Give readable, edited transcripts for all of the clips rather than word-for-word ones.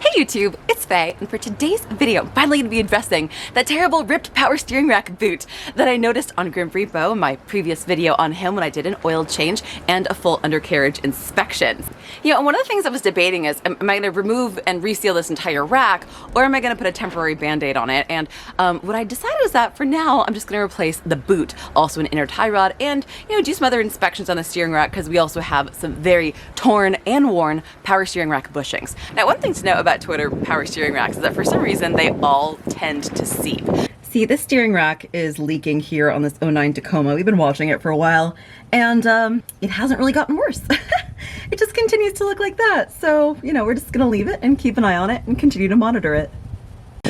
Hey YouTube, it's Faye, and for today's video, I'm finally going to be addressing that terrible ripped power steering rack boot that I noticed on Repo in my previous video on him when I did an oil change and a full undercarriage inspection. You know, one of the things I was debating is, am I going to remove and reseal this entire rack, or am I going to put a temporary band-aid on it? And what I decided was that for now, I'm just going to replace the boot, also an inner tie rod, and do some other inspections on the steering rack because we also have some very torn and worn power steering rack bushings. Now, one thing to note about Twitter power steering racks is that for some reason they all tend to seep. See, this steering rack is leaking here on this '09 Tacoma. We've been watching it for a while, and it hasn't really gotten worse. It just continues to look like that. So, we're just gonna leave it and keep an eye on it and continue to monitor it.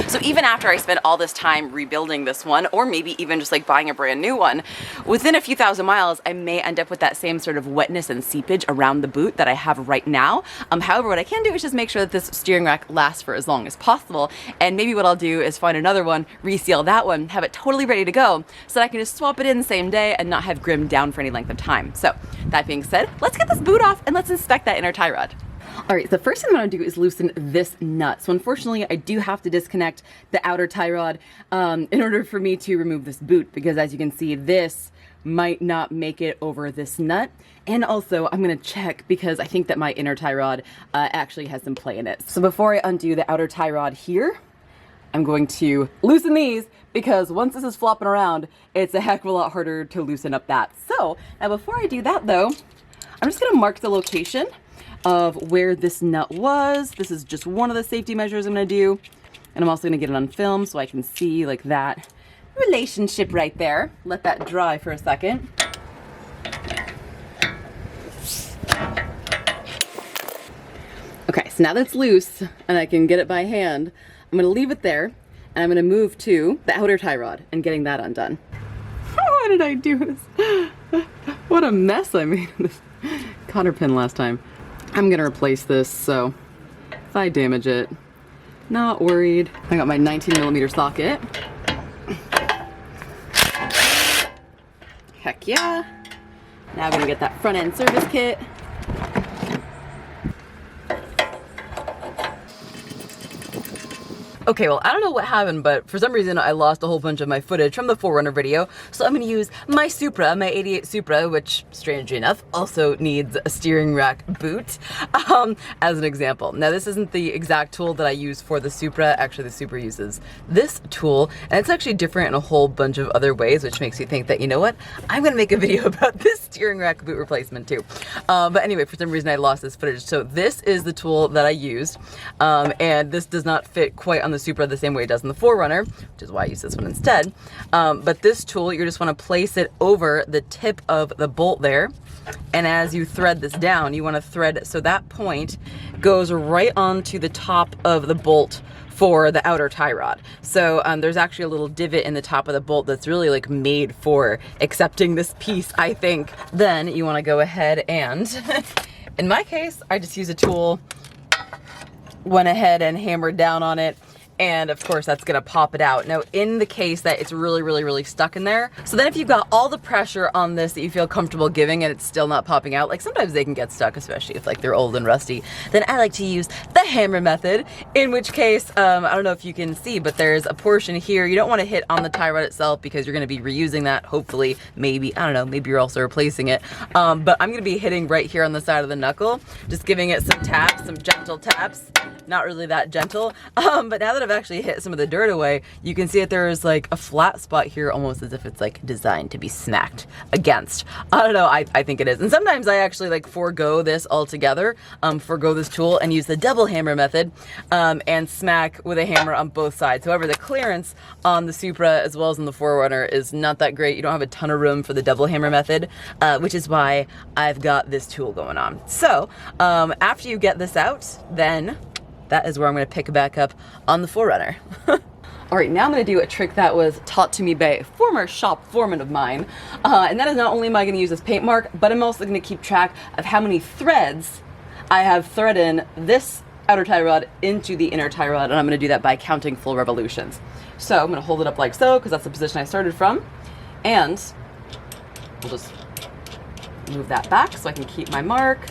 So even after I spent all this time rebuilding this one, or maybe even just like buying a brand new one, within a few thousand miles, I may end up with that same sort of wetness and seepage around the boot that I have right now. However, what I can do is just make sure that this steering rack lasts for as long as possible. And maybe what I'll do is find another one, reseal that one, have it totally ready to go, so that I can just swap it in the same day and not have Grim down for any length of time. So that being said, let's get this boot off and let's inspect that inner tie rod. All right, the first thing I'm going to do is loosen this nut. So unfortunately, I do have to disconnect the outer tie rod in order for me to remove this boot, because as you can see, this might not make it over this nut. And also, I'm going to check because I think that my inner tie rod actually has some play in it. So before I undo the outer tie rod here, I'm going to loosen these, because once this is flopping around, it's a heck of a lot harder to loosen up that. So now before I do that though, I'm just going to mark the location of where this nut was. This is just one of the safety measures I'm gonna do. And I'm also gonna get it on film so I can see like that relationship right there. Let that dry for a second. Okay, so now that it's loose and I can get it by hand, I'm gonna leave it there and I'm gonna move to the outer tie rod and getting that undone. Why did I do this? What a mess I made in this cotter pin last time. I'm gonna replace this, so if I damage it, not worried. I got my 19mm socket. Heck yeah. Now I'm gonna get that front end service kit. Okay, well, I don't know what happened, but for some reason I lost a whole bunch of my footage from the 4Runner video, so I'm going to use my Supra, my '88 Supra, which, strangely enough, also needs a steering rack boot, as an example. Now, this isn't the exact tool that I use for the Supra. Actually, the Supra uses this tool, and it's actually different in a whole bunch of other ways, which makes me think that, you know what, I'm going to make a video about this steering rack boot replacement too. But anyway, for some reason I lost this footage. So this is the tool that I used, and this does not fit quite on the Supra the same way it does in the 4Runner, which is why I use this one instead. But this tool, you just want to place it over the tip of the bolt there, and as you thread this down, you want to thread so that point goes right onto the top of the bolt for the outer tie rod. So there's actually a little divot in the top of the bolt that's really like made for accepting this piece, I think. Then you want to go ahead and, in my case, I just use a tool, went ahead and hammered down on it, and of course that's gonna pop it out. Now, in the case that it's really stuck in there, so then if you've got all the pressure on this that you feel comfortable giving and it's still not popping out, like sometimes they can get stuck, especially if like they're old and rusty, then I like to use the hammer method, in which case, I don't know if you can see, but there's a portion here. You don't want to hit on the tie rod itself because you're gonna be reusing that, hopefully, maybe, I don't know, maybe you're also replacing it. But I'm gonna be hitting right here on the side of the knuckle, just giving it some taps, some gentle taps. Not really that gentle, but now that I've actually hit some of the dirt away, you can see that there's like a flat spot here, almost as if it's like designed to be smacked against. I don't know, I think it is. And sometimes I actually like forego this altogether, forego this tool and use the double hammer method, and smack with a hammer on both sides. However, the clearance on the Supra as well as in the 4Runner is not that great. You don't have a ton of room for the double hammer method, which is why I've got this tool going on. So after you get this out, then that is where I'm going to pick it back up on the 4Runner. All right, now I'm going to do a trick that was taught to me by a former shop foreman of mine. And that is, not only am I going to use this paint mark, but I'm also going to keep track of how many threads I have thread in this outer tie rod into the inner tie rod. And I'm going to do that by counting full revolutions. So I'm going to hold it up like so, because that's the position I started from. And we'll just move that back so I can keep my mark.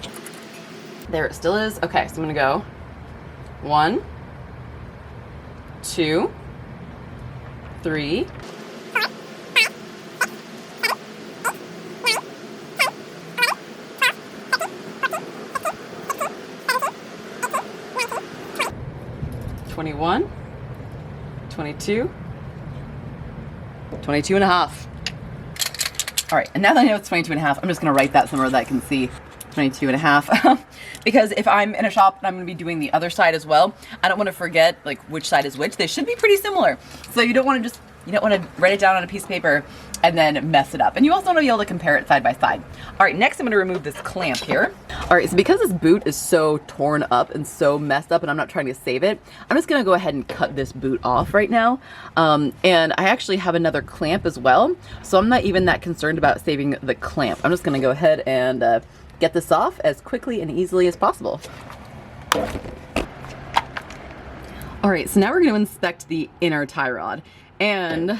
There it still is. Okay, so I'm going to go 1, 2, 3. $21, $22, $22 and a half. All right, and now that I know it's 22 and a half, I'm just gonna write that somewhere that I can see 22 and a half. Because if I'm in a shop and I'm gonna be doing the other side as well, I don't wanna forget like which side is which. They should be pretty similar. So you don't wanna write it down on a piece of paper and then mess it up. And you also wanna be able to compare it side by side. All right, next I'm gonna remove this clamp here. All right, so because this boot is so torn up and so messed up and I'm not trying to save it, I'm just gonna go ahead and cut this boot off right now. And I actually have another clamp as well, so I'm not even that concerned about saving the clamp. I'm just gonna go ahead and get this off as quickly and easily as possible. All right, so now we're gonna inspect the inner tie rod. And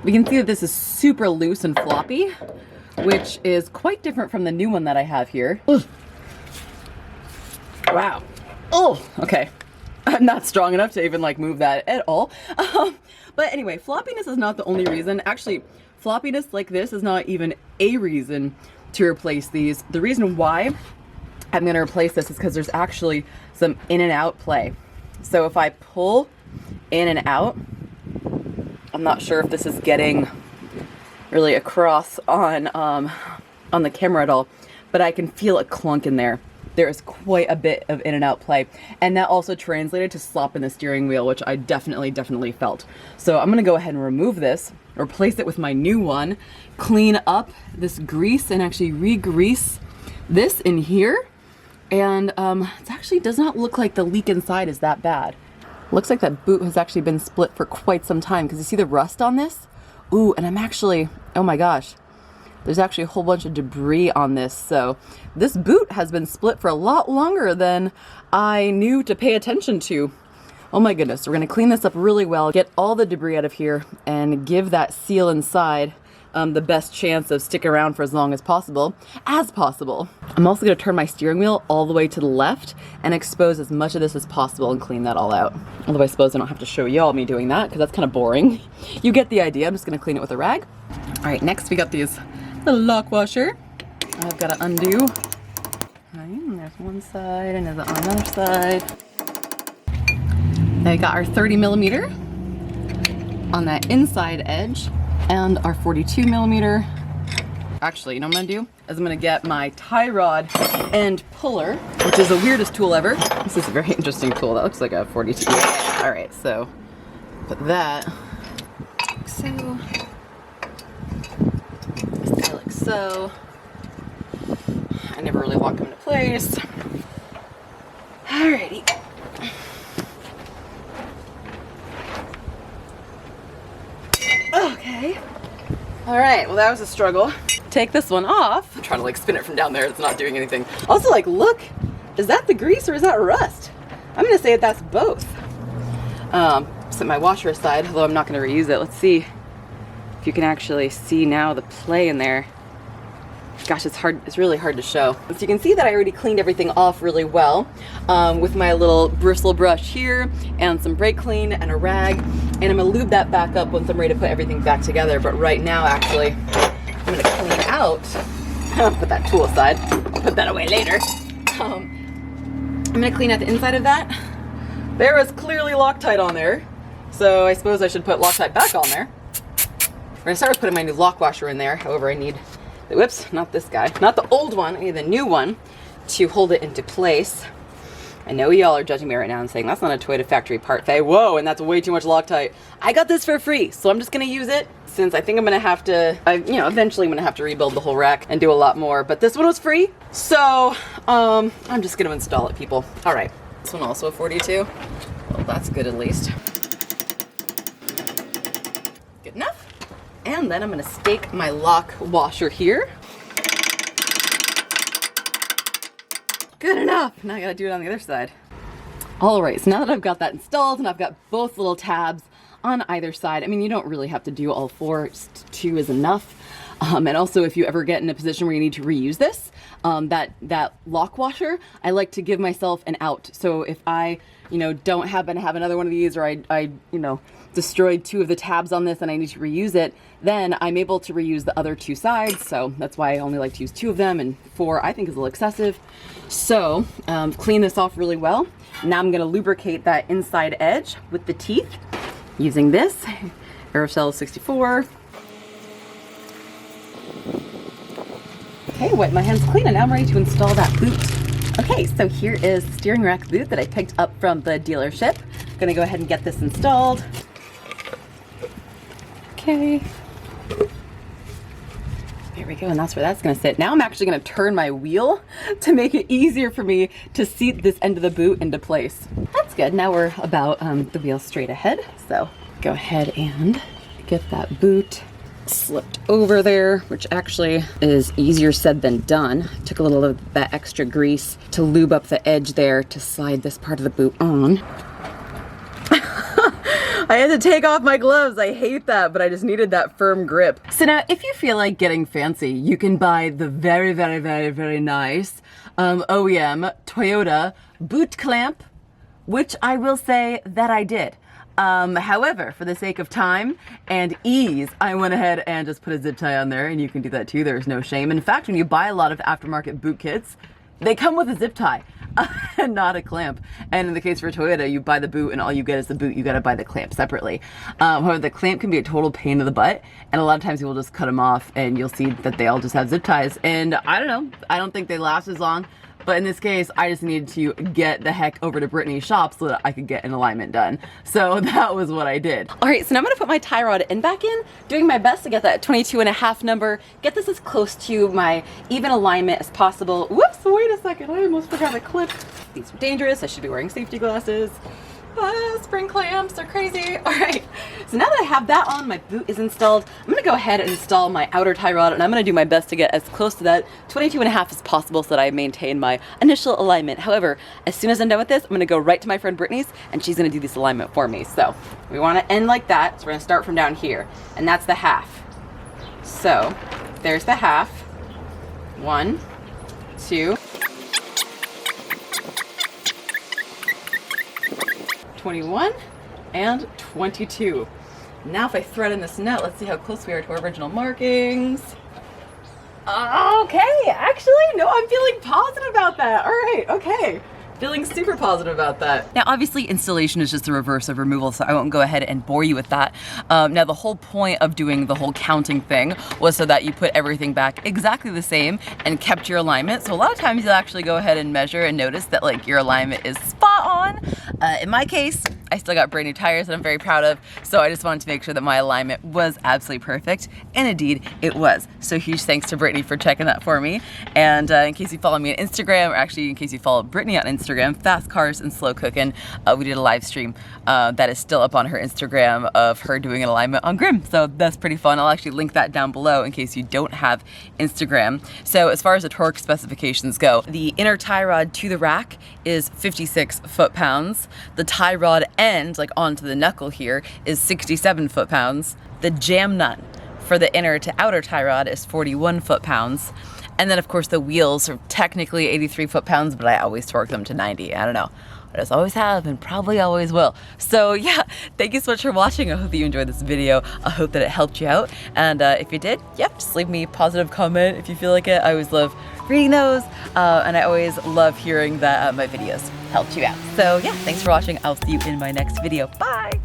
we can see that this is super loose and floppy, which is quite different from the new one that I have here. Ugh. Wow. Oh, okay. I'm not strong enough to even like move that at all. But anyway, floppiness is not the only reason. Actually, floppiness like this is not even a reason to replace these. The reason why I'm gonna replace this is because there's actually some in and out play. So if I pull in and out, I'm not sure if this is getting really across on the camera at all, but I can feel a clunk in there. There is quite a bit of in and out play, and that also translated to slop in the steering wheel, which I definitely felt. So I'm gonna go ahead and remove this, replace it with my new one, clean up this grease and actually re-grease this in here. And it actually does not look like the leak inside is that bad. Looks like that boot has actually been split for quite some time, because you see the rust on this? Ooh, and I'm actually, oh my gosh, there's actually a whole bunch of debris on this. So this boot has been split for a lot longer than I knew to pay attention to. Oh my goodness, we're gonna clean this up really well, get all the debris out of here, and give that seal inside the best chance of sticking around for as long as possible. I'm also gonna turn my steering wheel all the way to the left and expose as much of this as possible and clean that all out. Although I suppose I don't have to show y'all me doing that, because that's kind of boring. You get the idea. I'm just gonna clean it with a rag. All right, next we got these little lock washer. I've got to undo. Right, there's one side and there's on the other side. Then we got our 30 millimeter on that inside edge, and our 42 millimeter. Actually, you know what I'm gonna do? Is I'm gonna get my tie rod end puller, which is the weirdest tool ever. This is a very interesting tool. That looks like a 42. Yeah. All right, so put that like so. Like so. I never really lock them into place. Alrighty. Okay. All right, well that was a struggle. Take this one off. I'm trying to like spin it from down there. It's not doing anything. Also, like, look, is that the grease or is that rust? I'm gonna say that that's both. Set my washer aside, although I'm not gonna reuse it. Let's see if you can actually see now the play in there. Gosh, it's hard. It's really hard to show. So you can see that I already cleaned everything off really well with my little bristle brush here and some brake clean and a rag. And I'm gonna lube that back up once I'm ready to put everything back together. But right now, actually, I'm gonna clean out. I'll put that tool aside. Put that away later. I'm gonna clean out the inside of that. There was clearly Loctite on there, so I suppose I should put Loctite back on there. We're gonna start with putting my new lock washer in there. However, I need the whoops, not this guy, not the old one. I need the new one to hold it into place. I know y'all are judging me right now and saying that's not a Toyota factory part, Faye. Whoa, and that's way too much Loctite. I got this for free, so I'm just gonna use it since I think I'm gonna have to, eventually I'm gonna have to rebuild the whole rack and do a lot more. But this one was free, so I'm just gonna install it, people. All right, this one also a 42. Well, that's good at least. Good enough. And then I'm gonna stake my lock washer here. Good enough. Now I gotta do it on the other side. All right, so now that I've got that installed and I've got both little tabs on either side, I mean, you don't really have to do all four, just two is enough. And also if you ever get in a position where you need to reuse this, that lock washer, I like to give myself an out. So if I, don't happen to have another one of these, or I destroyed 2 of the tabs on this and I need to reuse it, then I'm able to reuse the other 2 sides. So that's why I only like to use 2 of them, and 4 I think is a little excessive. So clean this off really well. Now I'm gonna lubricate that inside edge with the teeth using this Aerocell 64. Okay, wipe my hands clean, and now I'm ready to install that boot. Okay, so here is the steering rack boot that I picked up from the dealership. I'm gonna go ahead and get this installed. Okay. There we go, and that's where that's gonna sit. Now I'm actually gonna turn my wheel to make it easier for me to seat this end of the boot into place. That's good. Now we're about the wheel straight ahead. So go ahead and get that boot slipped over there, which actually is easier said than done. Took a little of that extra grease to lube up the edge there to slide this part of the boot on. I had to take off my gloves. I hate that, but I just needed that firm grip. So now, if you feel like getting fancy, you can buy the very, very, very, very nice OEM Toyota boot clamp, which I will say that I did. However, for the sake of time and ease, I went ahead and just put a zip tie on there, and you can do that too. There's no shame. In fact, when you buy a lot of aftermarket boot kits, they come with a zip tie and not a clamp. And in the case for Toyota, you buy the boot and all you get is the boot. You got to buy the clamp separately. However, the clamp can be a total pain in the butt, and a lot of times people just cut them off, and you'll see that they all just have zip ties. And I don't know, I don't think they last as long. But in this case, I just needed to get the heck over to Brittany's shop so that I could get an alignment done. So that was what I did. All right, so now I'm gonna put my tie rod end back in, doing my best to get that 22.5 number, get this as close to my even alignment as possible. Whoops, wait a second, I almost forgot a clip. These are dangerous, I should be wearing safety glasses. Spring clamps are crazy. All right, so now that I have that on, my boot is installed, I'm gonna go ahead and install my outer tie rod, and I'm gonna do my best to get as close to that 22.5 as possible so that I maintain my initial alignment. However, as soon as I'm done with this, I'm gonna go right to my friend Brittany's, and she's gonna do this alignment for me. So we wanna end like that, so we're gonna start from down here, and that's the half. So there's the half. 1, 2, 21 and 22. Now if I thread in this net, let's see how close we are to our original markings. Okay, actually, no, I'm feeling positive about that. All right, okay. Feeling super positive about that. Now, obviously, installation is just the reverse of removal, so I won't go ahead and bore you with that. Now, the whole point of doing the whole counting thing was so that you put everything back exactly the same and kept your alignment. So a lot of times you'll actually go ahead and measure and notice that like your alignment is spot on. In my case, I still got brand new tires that I'm very proud of, so I just wanted to make sure that my alignment was absolutely perfect, and indeed it was. So huge thanks to Brittany for checking that for me. And in case you follow me on Instagram, or actually in case you follow Brittany on Instagram, Fast Cars and Slow Cooking, we did a live stream that is still up on her Instagram of her doing an alignment on Grim. So that's pretty fun. I'll actually link that down below in case you don't have Instagram. So as far as the torque specifications go, the inner tie rod to the rack is 56 foot-pounds. The tie rod end, like onto the knuckle here, is 67 foot-pounds. The jam nut for the inner to outer tie rod is 41 foot-pounds. And then of course the wheels are technically 83 foot-pounds, but I always torque them to 90. I don't know. I just always have and probably always will. So yeah, thank you so much for watching. I hope that you enjoyed this video. I hope that it helped you out. And if you did, yep, just leave me a positive comment if you feel like it. I always love reading those. And I always love hearing that my videos helped you out. So yeah, thanks for watching. I'll see you in my next video. Bye.